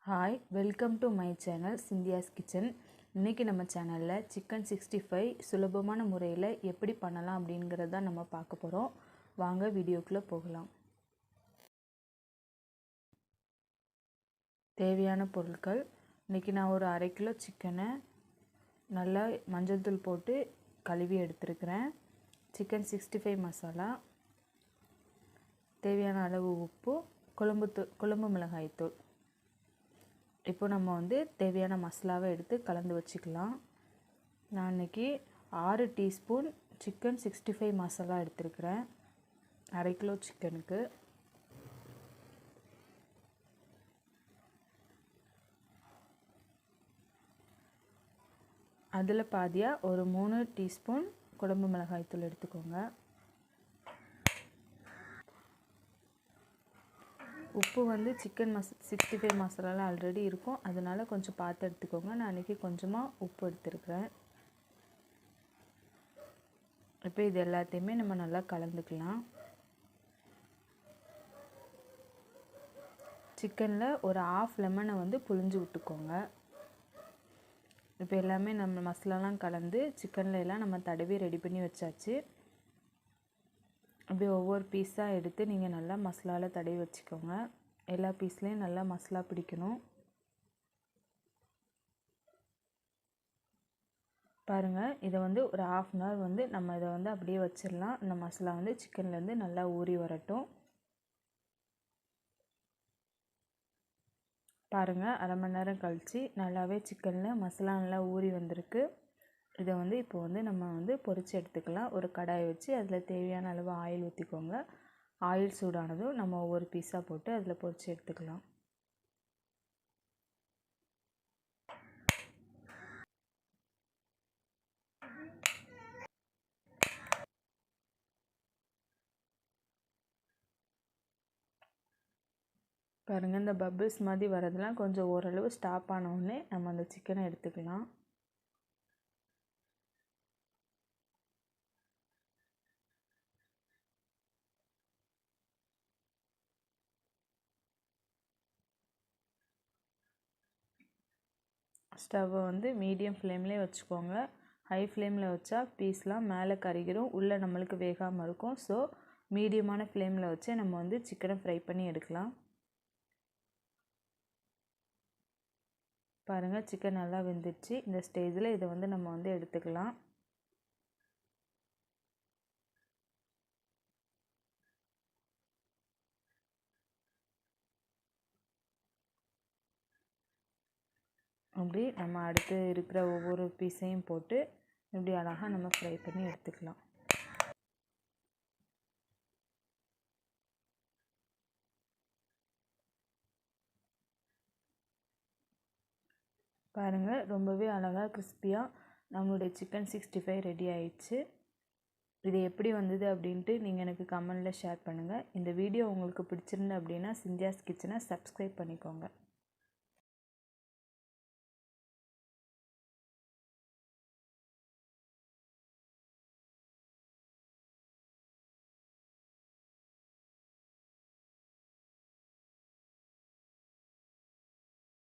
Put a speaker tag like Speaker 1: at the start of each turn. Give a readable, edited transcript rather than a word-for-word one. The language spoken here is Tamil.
Speaker 1: Hi, welcome to my channel Sinthiya's Kitchen. இன்னைக்கு நம்ம சேனல்ல chicken 65 சுலபமான முறையில் எப்படி பண்ணலாம் அப்படிங்கறத நம்ம பார்க்க போறோம். வாங்க வீடியோக்குள்ள போகலாம். தேவையான பொருட்கள் இன்னைக்கு நான் ஒரு 1/2 கிலோ சிக்கனை நல்லா மஞ்சள் தூள் போட்டு கழுவி எடுத்துக்கிறேன். chicken 65 மசாலா, தேவையான அளவு உப்பு, குழம்பு மிளகாய் தூள். இப்போ நம்ம தேவையான மசாலாவை எடுத்து கலந்து வச்சுக்கலாம். நான் இன்னைக்கு 6 டீஸ்பூன் சிக்கன் 65 மசாலா எடுத்துக்கிறேன் 1/2 கிலோ சிக்கனுக்கு. அதில் பாதியாக ஒரு 3 டீஸ்பூன் குழம்பு மிளகாய் தூள் எடுத்துக்கோங்க. உப்பு சிக்கன் 65 மசாலாவில் ஆல்ரெடி இருக்கும், அதனால கொஞ்சம் பார்த்து எடுத்துக்கோங்க. நான் அன்றைக்கி கொஞ்சமாக உப்பு எடுத்துருக்கிறேன். இப்போ இது எல்லாத்தையுமே நம்ம நல்லா கலந்துக்கலாம். சிக்கனில் ஒரு 1/2 லெமனை புழிஞ்சு விட்டுக்கோங்க. இப்போ எல்லாமே நம்ம மசாலாலாம் கலந்து சிக்கனில் எல்லாம் நம்ம தடவி ரெடி பண்ணி வச்சாச்சு. அப்படியே ஒவ்வொரு பீஸாக எடுத்து நீங்கள் நல்லா மசாலாவில் தடவி வச்சுக்கோங்க. எல்லா பீஸ்லேயும் நல்லா மசாலா பிடிக்கணும். பாருங்கள், இதை ஒரு 1/2 hour நம்ம இதை அப்படியே வச்சிடலாம். இந்த மசாலா சிக்கன்லேருந்து நல்லா ஊறி வரட்டும். பாருங்கள், 1/2 மணி நேரம் கழித்து நல்லாவே சிக்கனில் மசாலா நல்லா ஊறி வந்திருக்கு. இதை இப்போ நம்ம பொரித்து எடுத்துக்கலாம். ஒரு கடாயை வச்சு அதில் தேவையான அளவு ஆயில் ஊற்றிக்கோங்க. ஆயில் சூடானதும் நம்ம ஒவ்வொரு பீஸாக போட்டு அதில் பொரித்து எடுத்துக்கலாம். பாருங்கள், இந்த பபிள்ஸ் மாதிரி வரதெல்லாம் கொஞ்சம் ஓரளவு ஸ்டாப் ஆன உடனே நம்ம அந்த சிக்கனை எடுத்துக்கலாம். ஸ்டவ்வை மீடியம் ஃப்ளேம்லேயே வச்சுக்கோங்க. ஹை ஃப்ளேமில் வச்சா பீஸ்லாம் மேலே கருகிரும், உள்ளே நம்மளுக்கு வேகாமல் இருக்கும். ஸோ மீடியமான ஃப்ளேமில் வச்சு நம்ம சிக்கனை ஃப்ரை பண்ணி எடுக்கலாம். பாருங்கள், சிக்கன் நல்லா வெந்துடுச்சு. இந்த ஸ்டேஜில் இதை நம்ம எடுத்துக்கலாம். அப்படி நம்ம அடுத்து இருக்கிற ஒவ்வொரு பீஸையும் போட்டு இப்படி அழகாக நம்ம ஃப்ரை பண்ணி எடுத்துக்கலாம். பாருங்கள், ரொம்பவே அழகாக கிறிஸ்பியாக நம்மளுடைய சிக்கன் 65 ரெடி ஆயிடுச்சு. இது எப்படி வந்தது அப்படின்ட்டு நீங்கள் எனக்கு கமெண்டில் ஷேர் பண்ணுங்கள். இந்த வீடியோ உங்களுக்கு பிடிச்சிருந்து அப்படின்னா சிந்தியாஸ் கிச்சனை சப்ஸ்கிரைப் பண்ணிக்கோங்க.